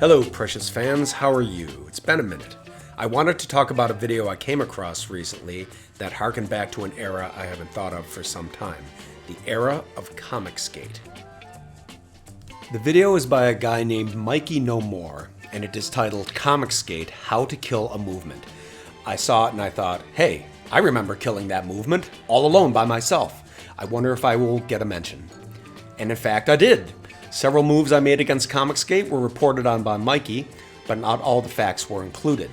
Hello precious fans, how are you? It's been a minute. I wanted to talk about a video I came across recently that harkened back to an era I haven't thought of for some time. The era of Comicsgate. The video is by a guy named MikeyNohMore, and it is titled Comicsgate: How to Kill a Movement. I saw it and I thought, hey, I remember killing that movement all alone by myself. I wonder if I will get a mention. And in fact, I did. Several moves I made against Comicsgate were reported on by Mikey, but not all the facts were included.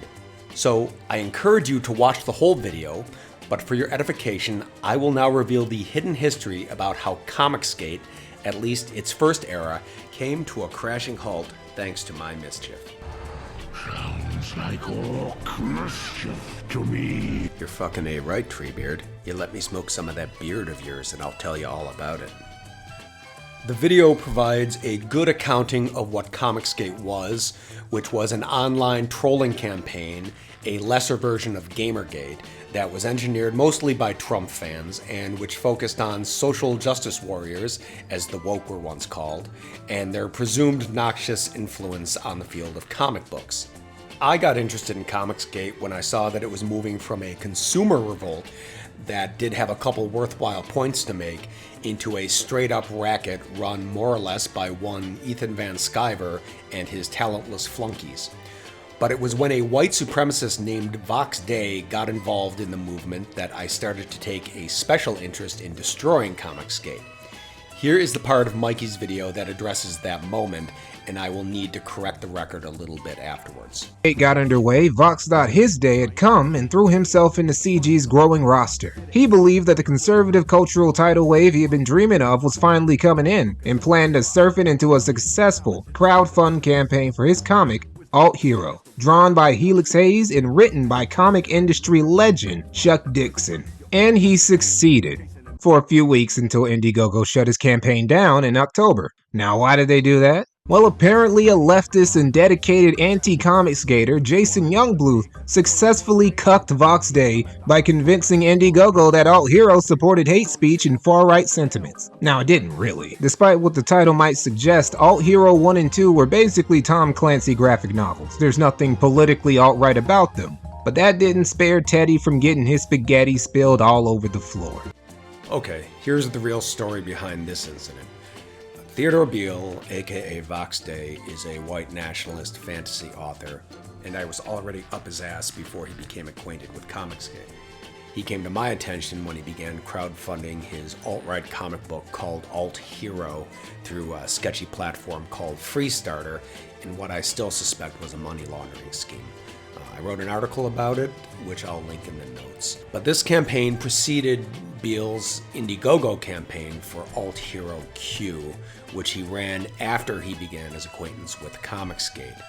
So I encourage you to watch the whole video, but for your edification, I will now reveal the hidden history about how Comicsgate, at least its first era, came to a crashing halt thanks to my mischief. Sounds like orc mischief to me. You're fucking A right, Treebeard. You let me smoke some of that beard of yours and I'll tell you all about it. The video provides a good accounting of what Comicsgate was, which was an online trolling campaign, a lesser version of Gamergate, that was engineered mostly by Trump fans and which focused on social justice warriors, as the woke were once called, and their presumed noxious influence on the field of comic books. I got interested in Comicsgate when I saw that it was moving from a consumer revolt that did have a couple worthwhile points to make into a straight-up racket run more or less by one Ethan Van Sciver and his talentless flunkies. But it was when a white supremacist named Vox Day got involved in the movement that I started to take a special interest in destroying Comicsgate. Here is the part of Mikey's video that addresses that moment, and I will need to correct the record a little bit afterwards. It got underway, Vox thought his day had come and threw himself into CG's growing roster. He believed that the conservative cultural tidal wave he had been dreaming of was finally coming in, and planned to surf it into a successful crowdfund campaign for his comic, Alt Hero, drawn by Helix Hayes and written by comic industry legend Chuck Dixon. And he succeeded. For a few weeks until Indiegogo shut his campaign down in October. Now why did they do that? Well, apparently a leftist and dedicated anti-Comicsgater, Jason Youngbluth, successfully cucked Vox Day by convincing Indiegogo that Alt Hero supported hate speech and far-right sentiments. Now, it didn't really. Despite what the title might suggest, Alt Hero 1 and 2 were basically Tom Clancy graphic novels. There's nothing politically alt-right about them. But that didn't spare Teddy from getting his spaghetti spilled all over the floor. Okay, here's the real story behind this incident. Theodore Beale, aka Vox Day, is a white nationalist fantasy author, and I was already up his ass before he became acquainted with Comicsgate. He came to my attention when he began crowdfunding his alt-right comic book called Alt Hero through a sketchy platform called Freestarter in what I still suspect was a money laundering scheme. I wrote an article about it, which I'll link in the notes. But this campaign preceded Beale's Indiegogo campaign for Alt Hero Q, which he ran after he began his acquaintance with Comicsgate.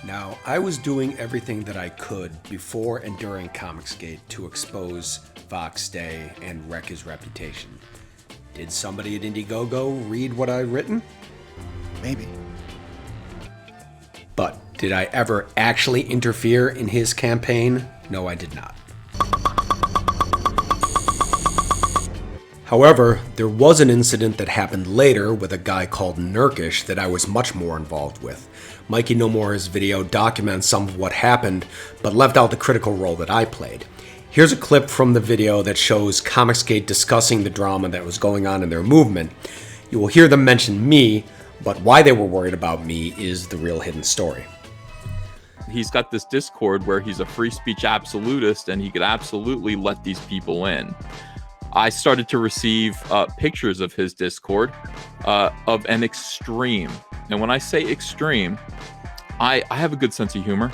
Now, I was doing everything that I could before and during Comicsgate to expose Vox Day and wreck his reputation. Did somebody at Indiegogo read what I'd written? Maybe. But did I ever actually interfere in his campaign? No, I did not. However, there was an incident that happened later with a guy called Nurkish that I was much more involved with. MikeyNohMore's video documents some of what happened, but left out the critical role that I played. Here's a clip from the video that shows Comicsgate discussing the drama that was going on in their movement. You will hear them mention me, but why they were worried about me is the real hidden story. He's got this Discord where he's a free speech absolutist and he could absolutely let these people in. I started to receive pictures of his Discord of an extreme, and when I say extreme, I have a good sense of humor,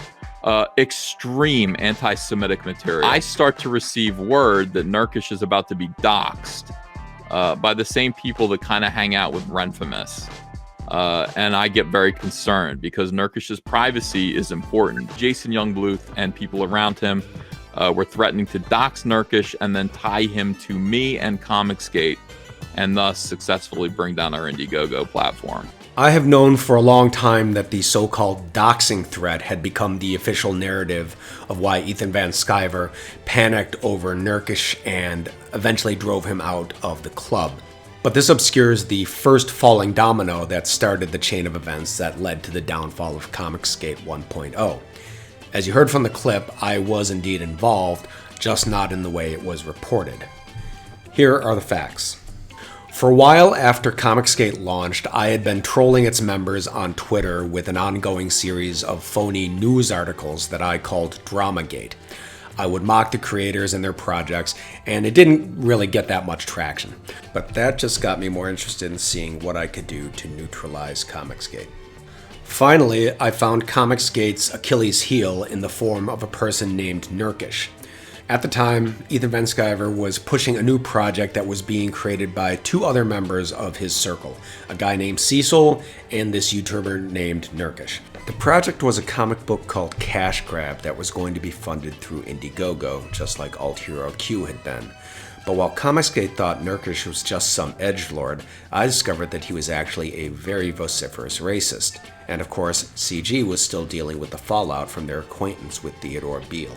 extreme anti-Semitic material. I start to receive word that Nurkish is about to be doxxed by the same people that kind of hang out with Renfamous. And I get very concerned because Nurkish's privacy is important. Jason Youngbluth and people around him were threatening to dox Nurkish and then tie him to me and Comicsgate, and thus successfully bring down our Indiegogo platform. I have known for a long time that the so-called doxing threat had become the official narrative of why Ethan Van Sciver panicked over Nurkish and eventually drove him out of the club. But this obscures the first falling domino that started the chain of events that led to the downfall of Comicsgate 1.0. As you heard from the clip, I was indeed involved, just not in the way it was reported. Here are the facts. For a while after Comicsgate launched, I had been trolling its members on Twitter with an ongoing series of phony news articles that I called Dramagate. I would mock the creators and their projects, and it didn't really get that much traction. But that just got me more interested in seeing what I could do to neutralize Comicsgate. Finally, I found Comicsgate's Achilles heel in the form of a person named Nurkish. At the time, Ethan Van Sciver was pushing a new project that was being created by two other members of his circle, a guy named Cecil and this YouTuber named Nurkish. The project was a comic book called Cash Grab that was going to be funded through Indiegogo, just like Alt Hero Q had been. But while Comicsgate thought Nurkish was just some edgelord, I discovered that he was actually a very vociferous racist. And of course, CG was still dealing with the fallout from their acquaintance with Theodore Beale.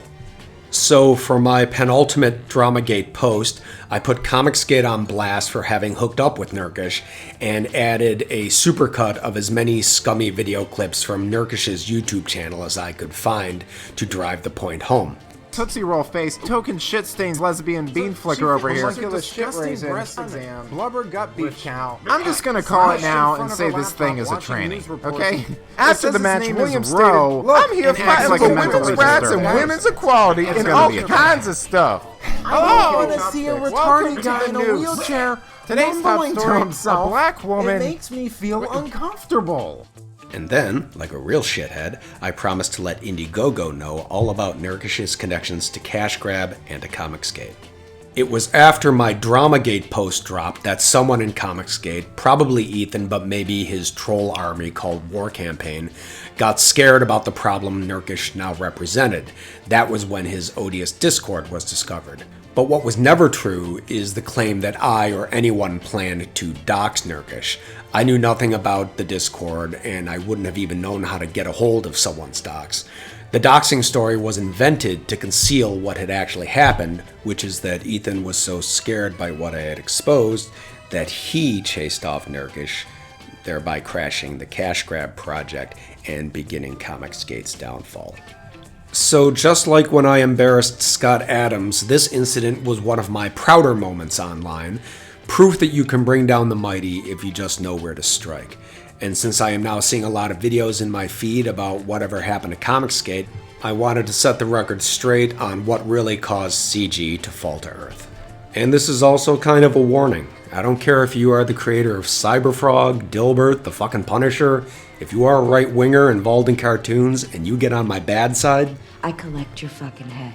So for my penultimate Dramagate post, I put Comicsgate on blast for having hooked up with Nurkish and added a supercut of as many scummy video clips from Nurkish's YouTube channel as I could find to drive the point home. Tootsie Roll face, token shit stains lesbian bean flicker over here. Disgusting breast exam, blubber gut beef cow. I'm just gonna call it now and say this thing is a tranny, okay? After the match, William Rowe, I'm here fighting for women's rights and women's equality and all kinds of stuff. I want to see a retarded guy in a wheelchair Today's top mumbling to story, himself. a black woman. It makes me feel uncomfortable. And then, like a real shithead, I promised to let Indiegogo know all about Nurkish's connections to Cash Grab and to Comicsgate. It was after my Dramagate post dropped that someone in Comicsgate, probably Ethan but maybe his troll army called War Campaign, got scared about the problem Nurkish now represented. That was when his odious Discord was discovered. But what was never true is the claim that I or anyone planned to dox Nurkish. I knew nothing about the Discord, and I wouldn't have even known how to get a hold of someone's dox. The doxing story was invented to conceal what had actually happened, which is that Ethan was so scared by what I had exposed that he chased off Nurkish, thereby crashing the Cash Grab project and beginning Comicsgate's downfall. So just like when I embarrassed Scott Adams, this incident was one of my prouder moments online, proof that you can bring down the mighty if you just know where to strike. And since I am now seeing a lot of videos in my feed about whatever happened to Comicsgate, I wanted to set the record straight on what really caused CG to fall to earth. And this is also kind of a warning. I don't care if you are the creator of Cyberfrog, Dilbert, the fucking Punisher. If you are a right-winger involved in cartoons and you get on my bad side, I collect your fucking head.